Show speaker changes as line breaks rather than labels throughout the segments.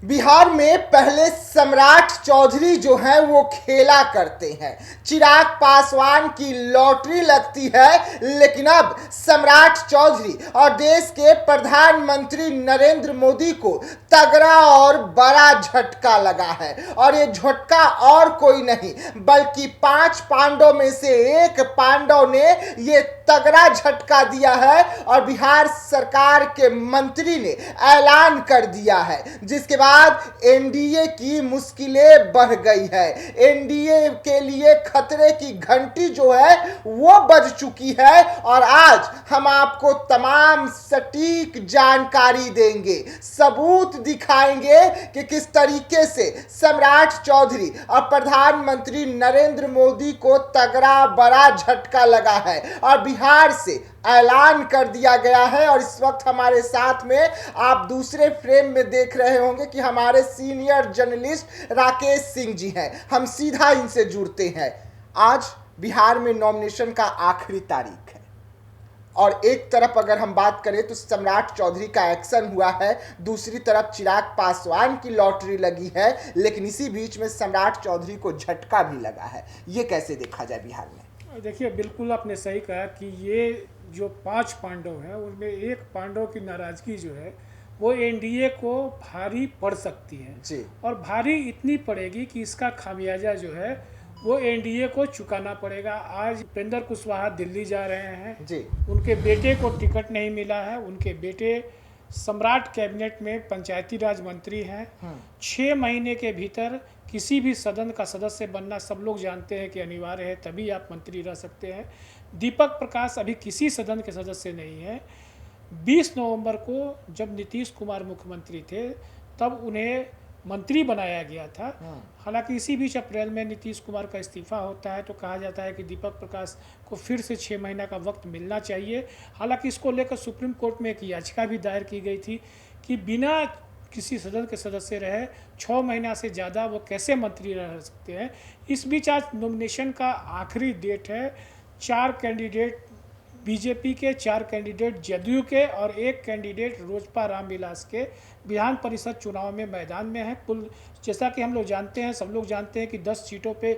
बिहार में पहले सम्राट चौधरी जो हैं वो खेला करते हैं। चिराग पासवान की लॉटरी लगती है, लेकिन अब सम्राट चौधरी और देश के प्रधानमंत्री नरेंद्र मोदी को तगड़ा और बड़ा झटका लगा है। और ये झटका और कोई नहीं बल्कि 5 पांडव में से एक पांडव ने ये तगड़ा झटका दिया है और बिहार सरकार के मंत्री ने ऐलान कर दिया है, जिसके बाद एनडीए की मुश्किलें बढ़ गई है। एनडीए के लिए खतरे की घंटी जो है वो बज चुकी है और आज हम आपको तमाम सटीक जानकारी देंगे, सबूत दिखाएंगे कि किस तरीके से सम्राट चौधरी और प्रधानमंत्री नरेंद्र मोदी को तगड़ा बड़ा झटका लगा है और बिहार से ऐलान कर दिया गया है। और इस वक्त हमारे साथ में आप दूसरे फ्रेम में देख रहे होंगे कि हमारे सीनियर जर्नलिस्ट राकेश सिंह जी हैं। हम सीधा इनसे जुड़ते हैं। आज बिहार में नॉमिनेशन का आखिरी तारीख है और एक तरफ अगर हम बात करें तो सम्राट चौधरी का एक्शन हुआ है, दूसरी तरफ चिराग पासवान की लॉटरी लगी है, लेकिन इसी बीच में सम्राट चौधरी को झटका भी लगा है। ये कैसे देखा जाए बिहार में?
देखिए, बिल्कुल आपने सही कहा कि ये जो 5 पांडव हैं उनमें एक पांडव की नाराजगी जो है वो एनडीए को भारी पड़ सकती है
जी।
और भारी इतनी पड़ेगी कि इसका खामियाजा जो है वो एनडीए को चुकाना पड़ेगा। आज उपेंद्र कुशवाहा दिल्ली जा रहे हैं
जी।
उनके बेटे को टिकट नहीं मिला है। उनके बेटे सम्राट कैबिनेट में पंचायती राज मंत्री हैं। 6 महीने के भीतर किसी भी सदन का सदस्य बनना सब लोग जानते हैं कि अनिवार्य है, तभी आप मंत्री रह सकते हैं। दीपक प्रकाश अभी किसी सदन के सदस्य नहीं है। 20 नवंबर को जब नीतीश कुमार मुख्यमंत्री थे तब उन्हें मंत्री बनाया गया था। हालांकि इसी बीच अप्रैल में नीतीश कुमार का इस्तीफा होता है तो कहा जाता है कि दीपक प्रकाश को फिर से 6 महीना का वक्त मिलना चाहिए। हालांकि इसको लेकर सुप्रीम कोर्ट में एक याचिका भी दायर की गई थी कि बिना किसी सदन के सदस्य रहे 6 महीना से ज़्यादा वो कैसे मंत्री रह सकते हैं। इस बीच आज नॉमिनेशन का आखिरी डेट है। 4 कैंडिडेट बीजेपी के, 4 कैंडिडेट जदयू के और 1 कैंडिडेट रोजपा रामविलास के विधान परिषद चुनाव में मैदान में है। कुल जैसा कि हम लोग जानते हैं, सब लोग जानते हैं कि 10 सीटों पे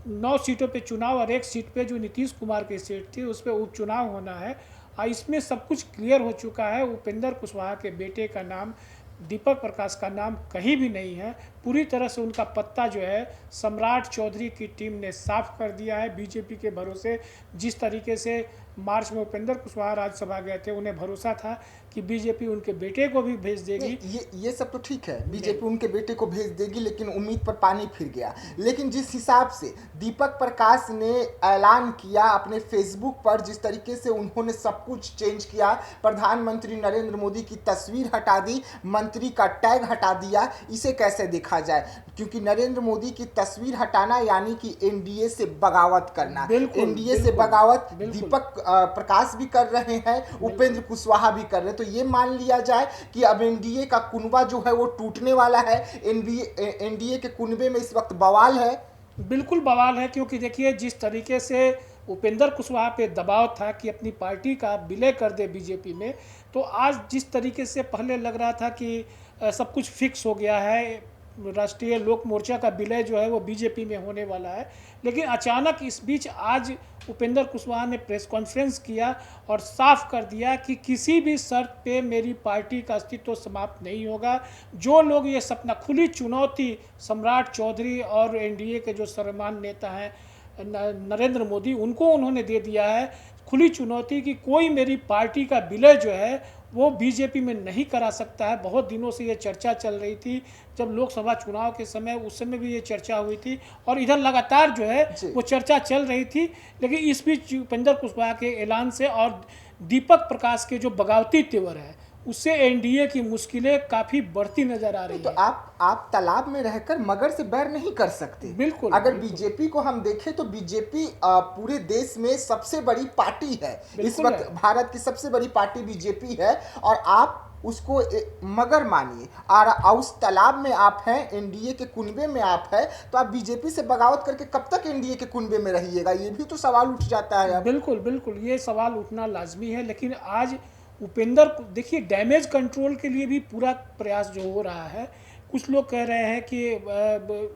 9 सीटों पे चुनाव और 1 सीट पे जो नीतीश कुमार की सीट थी उस पर उपचुनाव होना है। और इसमें सब कुछ क्लियर हो चुका है। उपेंद्र कुशवाहा के बेटे का नाम, दीपक प्रकाश का नाम कहीं भी नहीं है। पूरी तरह से उनका पत्ता जो है सम्राट चौधरी की टीम ने साफ कर दिया है। बीजेपी के भरोसे जिस तरीके से मार्च में उपेंद्र कुशवाहा राज्यसभा गए थे, उन्हें भरोसा था कि बीजेपी उनके बेटे को भी भेज देगी।
ये सब तो ठीक है, बीजेपी उनके बेटे को भेज देगी, लेकिन उम्मीद पर पानी फिर गया। लेकिन जिस हिसाब से दीपक प्रकाश ने ऐलान किया अपने फेसबुक पर, जिस तरीके से उन्होंने सब कुछ चेंज किया, प्रधानमंत्री नरेंद्र मोदी की तस्वीर हटा दी, मंत्री का टैग हटा दिया, इसे कैसे देखा जाए? क्योंकि नरेंद्र मोदी की तस्वीर हटाना यानी कि एनडीए से बगावत करना। एनडीए से बगावत दीपक प्रकाश भी कर रहे हैं, उपेंद्र कुशवाहा भी कर रहे हैं। तो ये मान लिया जाए कि अब एनडीए का कुनबा जो है वो टूटने वाला है। एनडीए के कुनबे में इस वक्त बवाल है।
बिल्कुल बवाल है, क्योंकि देखिए जिस तरीके से उपेंद्र कुशवाहा पे दबाव था कि अपनी पार्टी का विलय कर दे बीजेपी में, तो आज जिस तरीके से पहले लग रहा था कि सब कुछ फिक्स हो गया है, राष्ट्रीय लोक मोर्चा का विलय जो है वो बीजेपी में होने वाला है, लेकिन अचानक इस बीच आज उपेंद्र कुशवाहा ने प्रेस कॉन्फ्रेंस किया और साफ कर दिया कि किसी भी शर्त पे मेरी पार्टी का अस्तित्व समाप्त नहीं होगा। जो लोग ये सपना, खुली चुनौती सम्राट चौधरी और एनडीए के जो सर्वमान्य नेता हैं नरेंद्र मोदी, उनको उन्होंने दे दिया है खुली चुनौती कि कोई मेरी पार्टी का विलय जो है वो बीजेपी में नहीं करा सकता है। बहुत दिनों से ये चर्चा चल रही थी, जब लोकसभा चुनाव के समय, उस समय भी ये चर्चा हुई थी और इधर लगातार जो है वो चर्चा चल रही थी। लेकिन इस बीच उपेंद्र कुशवाहा के ऐलान से और दीपक प्रकाश के जो बगावती तेवर है उससे एनडीए की मुश्किलें काफी बढ़ती नजर आ रही
तो
है।
आप तालाब में रहकर मगर से बैर नहीं कर सकते।
बिल्कुल।
अगर
बिल्कुल।
बीजेपी को हम देखें तो बीजेपी पूरे देश में सबसे बड़ी पार्टी है। इस वक्त भारत की सबसे बड़ी पार्टी बीजेपी है और आप उसको मगर मानिए और उस तालाब में आप हैं, एनडीए के कुनबे में आप हैं, तो आप बीजेपी से बगावत करके कब तक एनडीए के कुनबे में रहिएगा? ये भी तो सवाल उठ जाता है।
बिल्कुल बिल्कुल, ये सवाल उठना लाजमी है। लेकिन आज उपेंद्र, देखिए डैमेज कंट्रोल के लिए भी पूरा प्रयास जो हो रहा है कुछ लोग कह रहे हैं कि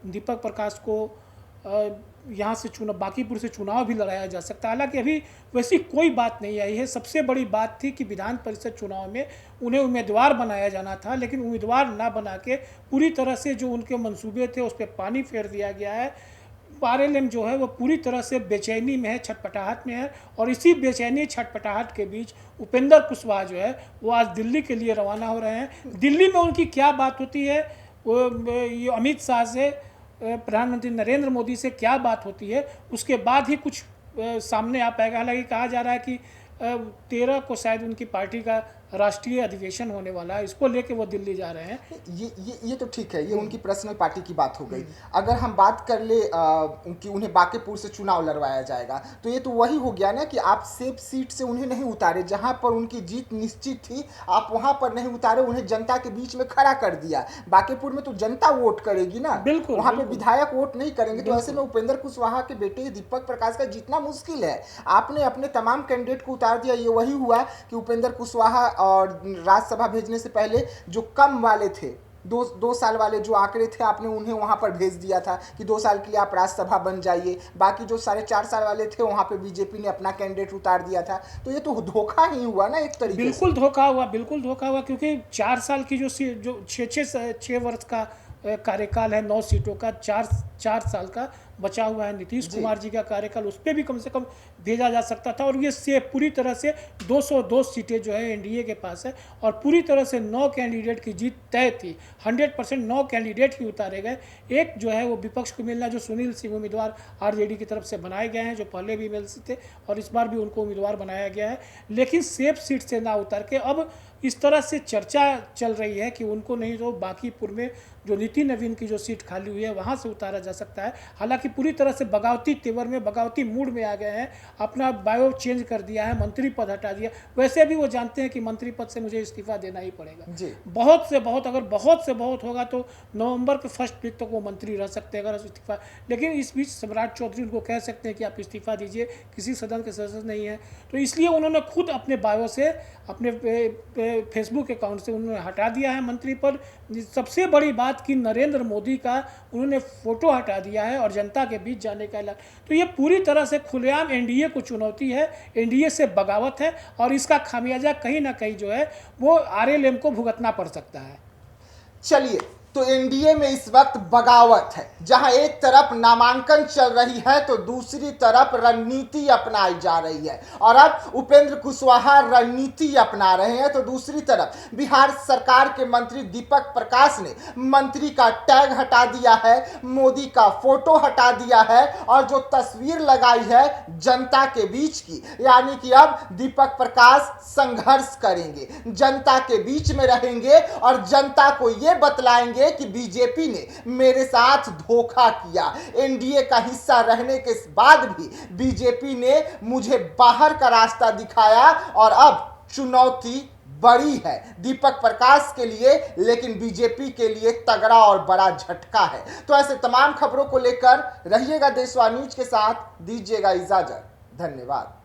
दीपक प्रकाश को यहाँ से चुनाव, बांकीपुर से चुनाव भी लड़ाया जा सकता है। हालांकि अभी वैसी कोई बात नहीं आई है। सबसे बड़ी बात थी कि विधान परिषद चुनाव में उन्हें उम्मीदवार बनाया जाना था, लेकिन उम्मीदवार ना बना के पूरी तरह से जो उनके मंसूबे थे उस पर पानी फेर दिया गया है। आरएलएम जो है वो पूरी तरह से बेचैनी में है, छटपटाहट में है। और इसी बेचैनी छटपटाहट के बीच उपेंद्र कुशवाहा जो है वो आज दिल्ली के लिए रवाना हो रहे हैं। दिल्ली में उनकी क्या बात होती है, वो ये अमित शाह से, प्रधानमंत्री नरेंद्र मोदी से क्या बात होती है, उसके बाद ही कुछ सामने आ पाएगा। हालांकि कहा जा रहा है कि 13 को शायद उनकी पार्टी का राष्ट्रीय अधिवेशन होने वाला है, इसको लेके वो दिल्ली जा रहे हैं।
ये तो ठीक है, ये उनकी पर्सनल पार्टी की बात हो गई। अगर हम बात कर ले कि उन्हें बांकीपुर से चुनाव लड़वाया जाएगा, तो ये तो वही हो गया ना कि आप सेफ सीट से उन्हें नहीं उतारे, जहां पर उनकी जीत निश्चित थी आप वहां पर नहीं उतारे, उन्हें जनता के बीच में खड़ा कर दिया। बांकीपुर में तो जनता वोट करेगी ना,
बिल्कुल,
वहां पे विधायक वोट नहीं करेंगे। तो ऐसे में उपेंद्र कुशवाहा के बेटे दीपक प्रकाश का जीतना मुश्किल है। आपने अपने तमाम कैंडिडेट को उतार दिया। ये वही हुआ कि उपेंद्र कुशवाहा और राज्यसभा भेजने से पहले जो कम वाले थे, दो साल वाले जो आंकड़े थे, आपने उन्हें वहां पर भेज दिया था कि 2 साल के लिए आप राज्यसभा बन जाइए। बाकी जो 4.5 साल वाले थे वहां पे बीजेपी ने अपना कैंडिडेट उतार दिया था। तो ये तो धोखा ही हुआ ना एक तरीके से।
बिल्कुल धोखा हुआ, बिल्कुल धोखा हुआ, क्योंकि 4 साल की जो 6 वर्ष का कार्यकाल है, 9 सीटों का, 4 साल का बचा हुआ है नीतीश कुमार जी का कार्यकाल, उस पर भी कम से कम भेजा जा सकता था। और ये पूरी तरह से 202 सीटें जो है एनडीए के पास है, और पूरी तरह से 9 कैंडिडेट की जीत तय थी। 100% 9 कैंडिडेट ही उतारे गए। एक जो है वो विपक्ष को मिलना, जो सुनील सिंह उम्मीदवार आरजेडी की तरफ से बनाए गए हैं, जो पहले भी एमएलसी थे और इस बार भी उनको उम्मीदवार बनाया गया है। लेकिन सेफ सीट से ना उतर के अब इस तरह से चर्चा चल रही है कि उनको नहीं तो बांकीपुर में जो नीति नवीन की जो सीट खाली हुई है वहाँ से उतारा जा सकता है। हालांकि पूरी तरह से बगावती तेवर में, बगावती मूड में आ गए हैं, अपना बायो चेंज कर दिया है, मंत्री पद हटा दिया। वैसे भी वो जानते हैं कि मंत्री पद से मुझे इस्तीफा देना ही पड़ेगा जी। बहुत से बहुत, अगर बहुत से बहुत होगा तो नवंबर के फर्स्ट वीक तक वो मंत्री रह सकते हैं अगर इस्तीफा। लेकिन इस बीच सम्राट चौधरी उनको कह सकते हैं कि आप इस्तीफा दीजिए, किसी सदन के सदस्य नहीं है। तो इसलिए उन्होंने खुद अपने बायो से, अपने फेसबुक अकाउंट से उन्होंने हटा दिया है मंत्री पद। सबसे बड़ी बात कि नरेंद्र मोदी का उन्होंने फोटो हटा दिया है और जनता के बीच जाने का ऐलान। तो ये पूरी तरह से खुलेआम एनडीए को चुनौती है, एनडीए से बगावत है, और इसका खामियाजा कहीं ना कहीं जो है वो आरएलएम को भुगतना पड़ सकता है।
चलिए, तो एनडीए में इस वक्त बगावत है। जहां एक तरफ नामांकन चल रही है तो दूसरी तरफ रणनीति अपनाई जा रही है। और अब उपेंद्र कुशवाहा रणनीति अपना रहे हैं तो दूसरी तरफ बिहार सरकार के मंत्री दीपक प्रकाश ने मंत्री का टैग हटा दिया है, मोदी का फोटो हटा दिया है, और जो तस्वीर लगाई है जनता के बीच की, यानी कि अब दीपक प्रकाश संघर्ष करेंगे, जनता के बीच में रहेंगे और जनता को यह बतलाएंगे कि बीजेपी ने मेरे साथ धोखा किया। एनडीए का हिस्सा रहने के बाद भी बीजेपी ने मुझे बाहर का रास्ता दिखाया, और अब चुनौती बड़ी है दीपक प्रकाश के लिए, लेकिन बीजेपी के लिए तगड़ा और बड़ा झटका है। तो ऐसे तमाम खबरों को लेकर रहिएगा देशवा न्यूज के साथ, दीजिएगा इजाजत। धन्यवाद।